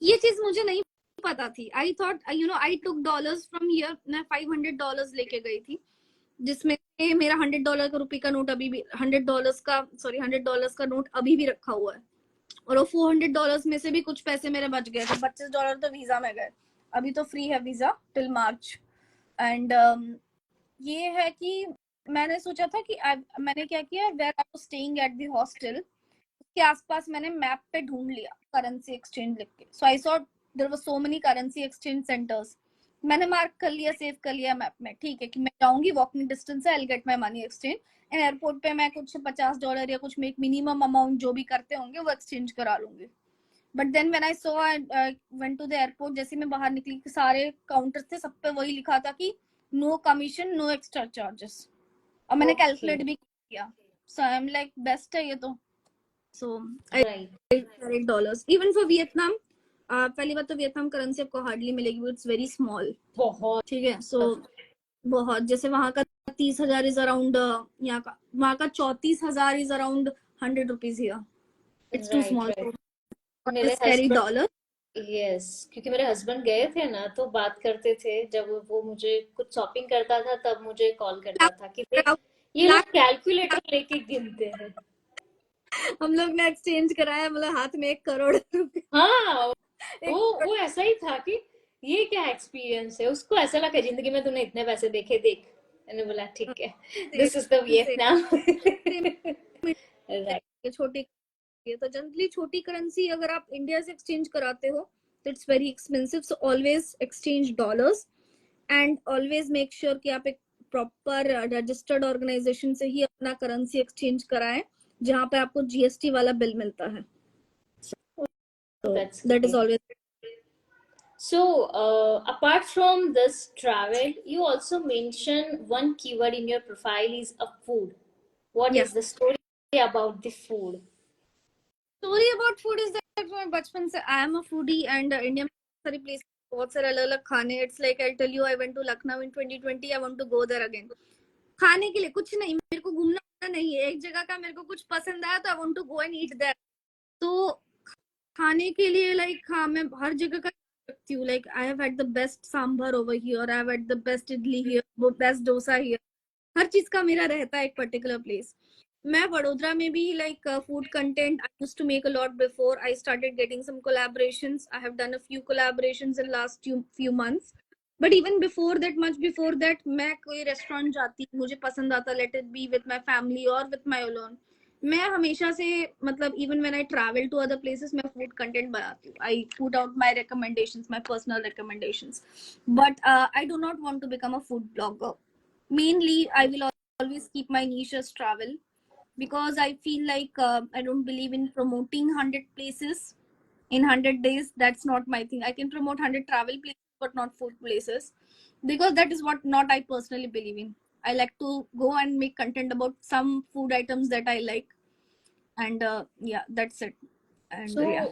ये चीज मुझे नहीं पता थी. I thought I took dollars from here. मैं $500 लेके गई थी, जिसमें मेरा $100 का रुपये का नोट अभी भी $100 का नोट अभी भी रखा हुआ है. और वो $400 में से भी कुछ पैसे मेरे बच गए थे. $25 तो वीजा में गए. अभी तो फ्री है वीजा टिल मार्च. एंड ये है कि मैंने सोचा था कि मैंने क्या किया, where I was staying at the hostel के आसपास मैंने मैप पे ढूंढ लिया करेंसी एक्सचेंज लिख के. So I saw there were so many currency exchange centres. मैंने मार्क कर लिया, सेव कर लिया मैप में. ठीक है कि मैं जाऊंगी, वॉकिंग डिस्टेंस है, I will get my money exchange. And airport पे मैं कुछ $50 या कुछ मिनिमम अमाउंट जो भी करते होंगे वो एक्सचेंज करा लूंगी. But then when I saw went to the airport, जैसे मैं बाहर निकली सारे काउंटर्स थे, सब पे वही लिखा था कि no commission no extra charges. और मैंने कैलकुलेट भी किया. So I am like best है ये तो. So I $8. Even for Vietnam, पहली बात तो वियतनाम करेंसी आपको हार्डली मिलेगी, इट्स वेरी स्मॉल. बहुत. ठीक है. सो बहुत, जैसे वहां का 30,000 इज अराउंड, यहाँ का वहां का 34,000 is around ₹100 here. It's too small. मेरे कैरी डॉलर. यस, क्योंकि मेरे हस्बैंड गए थे ना तो बात करते थे, जब वो मुझे कुछ शॉपिंग करता था तब मुझे कॉल करता था कि देख ये लोग कैलकुलेटर लेके गिनते हैं. हम लोग ने एक्सचेंज कराया, मतलब हाथ में 1 करोड़ रुपए. हाँ, वो ऐसा ही था कि ये क्या एक्सपीरियंस है. उसको ऐसा लगा जिंदगी में तूने इतने पैसे देखे, देख. मैंने बोला ठीक है, this is the Vietnam. Right. छोटी, तो जनरली छोटी करेंसी अगर आप इंडिया से एक्सचेंज कराते हो तो it's very expensive. So always exchange dollars and always make sure कि आप एक प्रॉपर रजिस्टर्ड ऑर्गेनाइजेशन से ही अपना करेंसी एक्सचेंज कराएं, जहां पे आपको जीएसटी वाला बिल मिलता है. That is always. So, apart from this travel, you also mention one keyword in your profile is a food. What is the story about the food? Story about food is that मैं बचपन से I am a foodie and India में सारी place, बहुत सारे अलग अलग खाने. It's like I'll tell you, I went to Lucknow in 2020. I want to go there again. खाने के लिए कुछ नहीं, मेरे को घूमना नहीं है. एक जगह का मेरे को कुछ पसंद आया तो I want to go and eat there. तो खाने के लिए लाइक हाँ, मैं हर जगह का रखती हूँ. Like I have had the best sambar over here, I have had the best idli here, best dosa here. हर चीज का मेरा रहता है एक पर्टिकुलर प्लेस. मैं वडोदरा में भी like food content I used to make a lot before I started getting some collaborations. I have done a few collaborations in last few months. But even before that, much before that, मैं कोई restaurant जाती, मुझे पसंद आता, let it be with my family और with my own, मैं हमेशा से मतलब even when I travel to other places मैं फूड कंटेंट बनाती हूँ. I put out my recommendations, my personal recommendations. But I do not want to become a food blogger. Mainly I will always keep my niche as travel, because I feel like I don't believe in promoting 100 places in 100 days. That's not my thing. I can promote 100 travel places but not food places, because that is what not I personally believe in. I like to go and make content about some food items that I like, and yeah, that's it. And So yeah.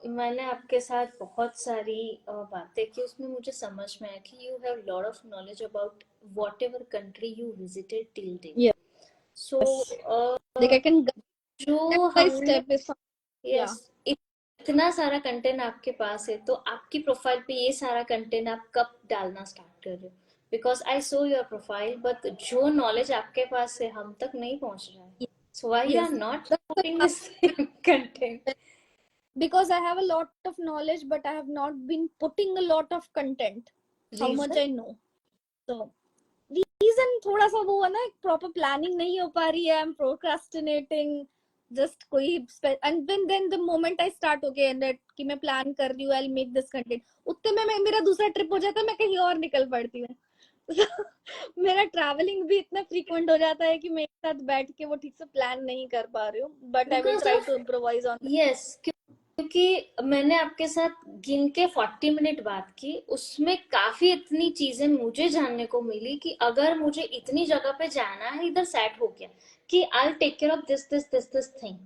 मैंने आपके साथ बहुत सारी बातें की, उसमें मुझे समझ में आया कि you have lot of knowledge about whatever country you visited till date. Yes. So Like I can जो step by हमने, step if some, yes, yeah. इतना सारा कंटेंट आपके पास है, तो आपकी प्रोफाइल पे ये सारा कंटेंट आप कब डालना स्टार्ट कर रहे हो? Because I saw your profile, but जो नॉलेज आपके पास है हम तक नहीं पहुंच रहा है. So why you are Yes. Not That's putting the this content? because I have a lot of knowledge, but I have not been putting a lot of content. How much reason? I know. So reason थोड़ा सा वो है ना, proper planning नहीं हो पा रही है. I'm procrastinating. Just कोई and then the moment I start okay and that कि मैं plan कर रही हूँ, I'll make this content. उतने में मेरा दूसरा ट्रिप हो जाता है, मैं कहीं और निकल पड़ती हूँ. मेरा ट्रैवलिंग भी इतना फ्रीक्वेंट हो जाता है कि मैं एक साथ बैठ के वो ठीक से प्लान नहीं कर पा रही हूँ. But I will because try of, to improvise on. Yes, क्योंकि मैंने आपके साथ गिन के 40 मिनट बात की, उसमें काफी इतनी चीजें मुझे जानने को मिली कि अगर मुझे इतनी जगह पे जाना है, इधर सेट हो गया कि I take care of this this this this thing,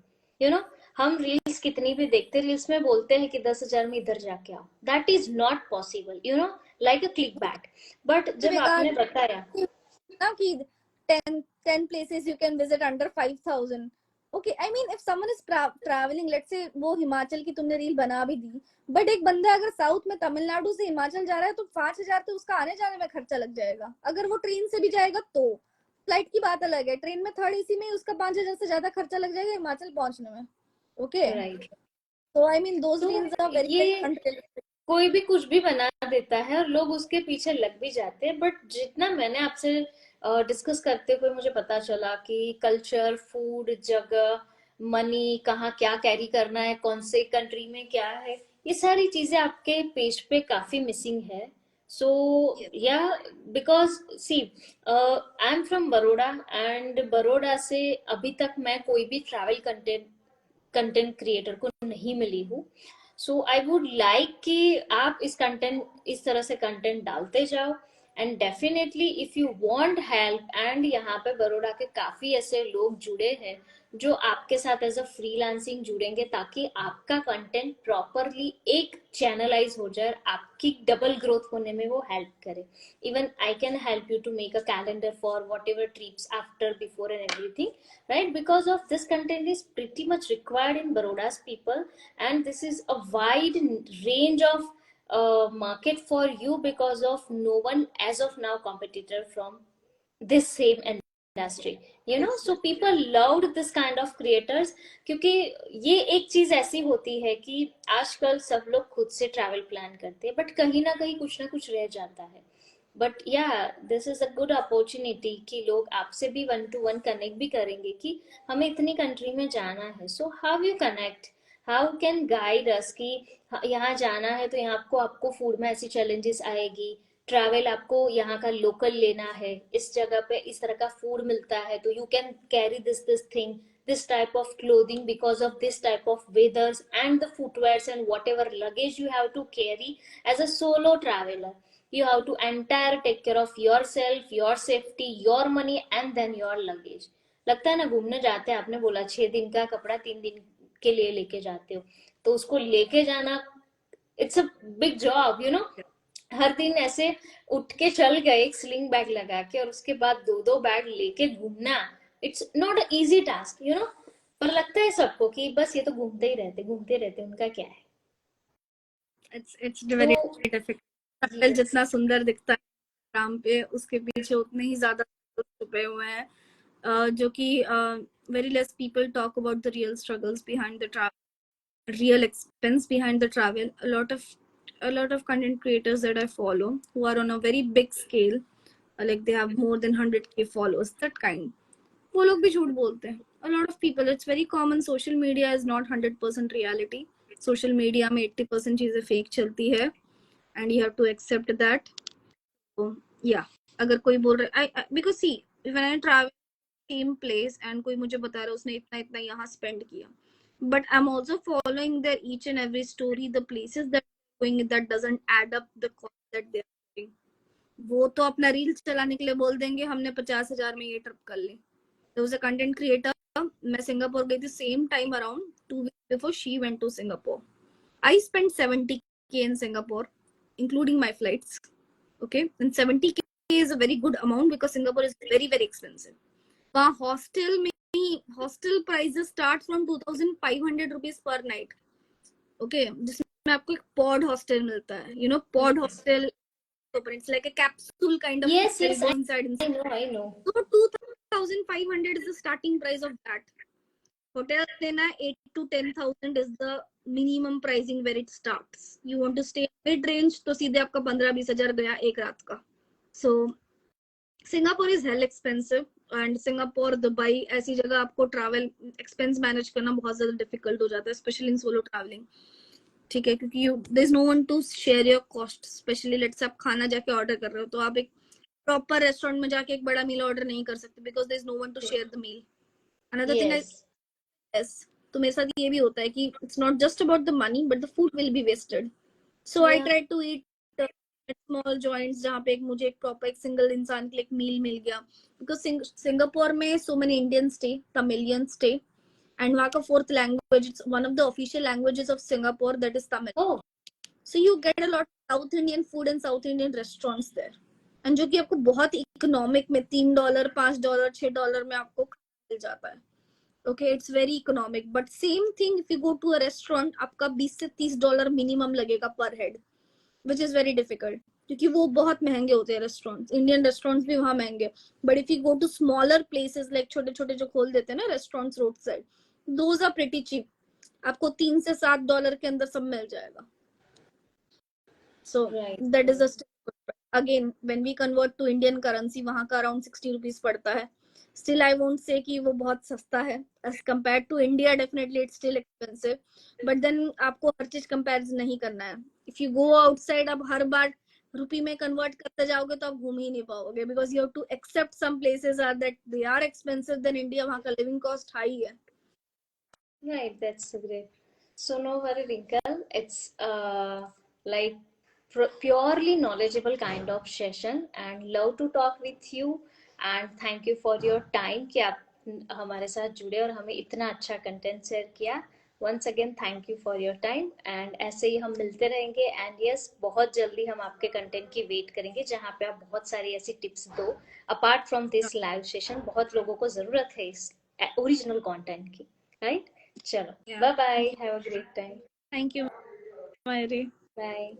you know. हम रील्स कितनी भी देखते, रील्स में बोलते हैं कि 10,000 में इधर जाके आओ. That is not possible, you know, like a click bat. But जब आपने बताया, ना कि 10 places you can visit under 5,000. Okay, I mean if someone is traveling, let's say वो हिमाचल की तुमने रील बना भी दी, बट एक बंदा अगर साउथ में तमिलनाडु से हिमाचल जा रहा है तो 5,000 तो उसका आने जाने में खर्चा लग जाएगा. अगर वो ट्रेन से भी जाएगा तो फ्लाइट की बात अलग है, ट्रेन में थर्ड एसी में उसका 5,000 से ज्यादा खर्चा लग जाएगा हिमाचल पहुंचने में. Okay, right, so I mean those तो dreams are very very ये unrealistic. कोई भी कुछ भी बना देता है और लोग उसके पीछे लग भी जाते हैं. बट जितना मैंने आपसे डिस्कस करते हुए मुझे पता चला कि कल्चर, फूड, जगह, मनी, कहाँ क्या कैरी करना है, कौन से कंट्री में क्या है, ये सारी चीजें आपके पेज पे काफी मिसिंग है. So Yes. Yeah, because see, I am from Baroda, and Baroda से अभी तक मैं कोई भी ट्रैवल कंटेंट क्रिएटर को नहीं मिली हूँ. सो आई वुड लाइक कि आप इस तरह से कंटेंट डालते जाओ. And definitely if you want help, and यहाँ पे बड़ोड़ा के काफी ऐसे लोग जुड़े हैं जो आपके साथ एज अ फ्रीलांसिंग जुड़ेंगे, ताकि आपका कंटेंट प्रॉपरली एक चैनलाइज हो जाए, आपकी डबल ग्रोथ होने में वो हेल्प करे. even I can help you to make a calendar for whatever trips after, before, and everything, right? Because of this content is pretty much required in Baroda's people, and this is a wide range of market for you, because of no one as of now competitor from this same industry, you know. Yes, So yes. people loved this kind of creators, क्योंकि ये एक चीज ऐसी होती है कि आजकल सब लोग खुद से ट्रैवल प्लान करते हैं, बट कहीं ना कुछ रह जाता है. बट या, this is a good opportunity कि लोग आपसे भी 1 to 1 कनेक्ट भी करेंगे कि हमें इतनी कंट्री में जाना है. So how you connect, how can guide us कि यहाँ जाना है तो यहाँ आपको आपको फूड में ऐसी चैलेंजेस आएगी, ट्रैवल आपको यहाँ का लोकल लेना है, इस जगह पे इस तरह का फूड मिलता है, तो you can carry this thing, this type of clothing because of this type of weathers and the footwears and whatever luggage you have to carry as a solo traveler. You have to entire take care of yourself, your safety, your money, and then your luggage. लगता है ना, घूमने जाते हैं, आपने बोला 6 दिन का कपड़ा 3 दिन के लिए लेके जाते हो, तो उसको लेके जाना, it's a big job, you know. हर दिन ऐसे उठ के चल गए एक स्लिंग बैग लगा के, और उसके बाद दो दो बैग लेके घूमना, it's not a easy task, you know. पर लगता है सबको कि बस ये तो घूमते ही रहते, उनका क्या है. It's तो very difficult. ट्रैवल यस, जितना सुंदर दिखता है इंस्टाग्राम पे, उसके पीछे उतने ही ज्यादा छुपे हुए हैं, जो कि very less people talk about the real struggles behind the travel, real expense behind the travel. A lot of content creators that I follow who are on a very big scale, like they have more than 100K followers, that kind, वो लोग भी झूठ बोलते हैं. A lot of people, it's very common, social media is not 100% reality. social media में 80% चीजें fake चलती है, and you have to accept that. So yeah, अगर कोई बोल रहा है, because see, when I travel same place and कोई मुझे बता रहा है उसने इतना इतना यहाँ spend किया, but I'm also following their each and every story, the places that going, that doesn't add up the cost that they're doing. वो तो अपना रील चलाने के लिए बोल देंगे हमने 50,000 में ये ट्रिप कर ली. There was a content creator. मैं सिंगापुर गई थी same time around 2 weeks before she went to Singapore. I spent 70K in Singapore, including my flights. Okay, and 70K is a very good amount because Singapore is very very expensive. वहाँ hostel में hostel prices start from 2,500 rupees per night. Okay, जिसमें आपको एक pod hostel मिलता है. You know pod hostel, it's like a capsule kind of Yes, hostel. You yes, go I inside. know, I know. So 2,500 is the starting price of that. Hotel देना 8 to 10,000 is the minimum pricing where it starts. You want to stay mid range तो सीधे आपका 15-20 हजार गया एक रात का. So Singapore is hell expensive. And Singapore Dubai ऐसी जगह आपको ट्रैवल एक्सपेंस मैनेज करना बहुत ज्यादा डिफिकल्ट हो जाता है, स्पेशली इन सोलो ट्रैवलिंग. ठीक है, क्योंकि there is no one to share your cost. Specially let's say आप खाना जाके ऑर्डर कर रहे हो तो आप एक प्रॉपर रेस्टोरेंट में जाके एक बड़ा मील ऑर्डर नहीं कर सकते because there is no one to share the meal. Another thing Yes. yes, तो मेरे साथ ये भी होता है कि it's not just about the money but the food will be wasted. So I Yeah. Try to eat small joints जहाँ पे एक मुझे एक प्रॉपर एक सिंगल इंसान के लिए एक मील मिल गया. बिकॉज सिंगापुर में so many Indian stay, Tamilian stay, and वहाँ का fourth language, it's one of the official languages of Singapore, that is Tamil. Oh, so you get a lot south Indian food and south Indian restaurants there, and जो कि आपको बहुत economic में $3, $5, $6 में आपको मिल जाता है. Okay, it's very economic. But same thing if you go to a restaurant, आपका $20 से $30 मिनिमम लगेगा पर head, which is very difficult क्योंकि वो बहुत महंगे होते हैं रेस्टोरेंट्स. इंडियन रेस्टोरेंट्स भी वहाँ महंगे. But if you go to smaller places like छोटे छोटे जो खोल देते हैं ना restaurants road side, those are pretty cheap. आपको $3 से $7 के अंदर सब मिल जाएगा. So right. that is a again when we convert to Indian currency, वहाँ का around 60 rupees पड़ता है. Still I won't say कि वो बहुत सस्ता है as compared to India. Definitely it's still expensive. But then आपको हर चीज comparison नहीं करना है. If you go outside, आप हर बार रुपी में convert करते जाओगे तो आप घूम ही नहीं पाओगे because you have to accept some places are that they are expensive than India. वहाँ का living cost high है. Right, that's great. So no worry, Rinkal. It's like purely knowledgeable kind of session, and love to talk with you. And thank you for your time कि आप हमारे साथ जुड़े और हमें इतना अच्छा कंटेंट शेयर किया. Once again, thank you for your time. And ऐसे ही हम मिलते रहेंगे. And yes, बहुत जल्दी हम आपके कंटेंट की वेट करेंगे जहाँ पे आप बहुत सारी ऐसी टिप्स दो. Apart from this live session, बहुत लोगों को जरूरत है इस ओरिजिनल कंटेंट की. Right? चलो, Yeah. Bye bye, have a great time. Thank you, Mayuri. Bye.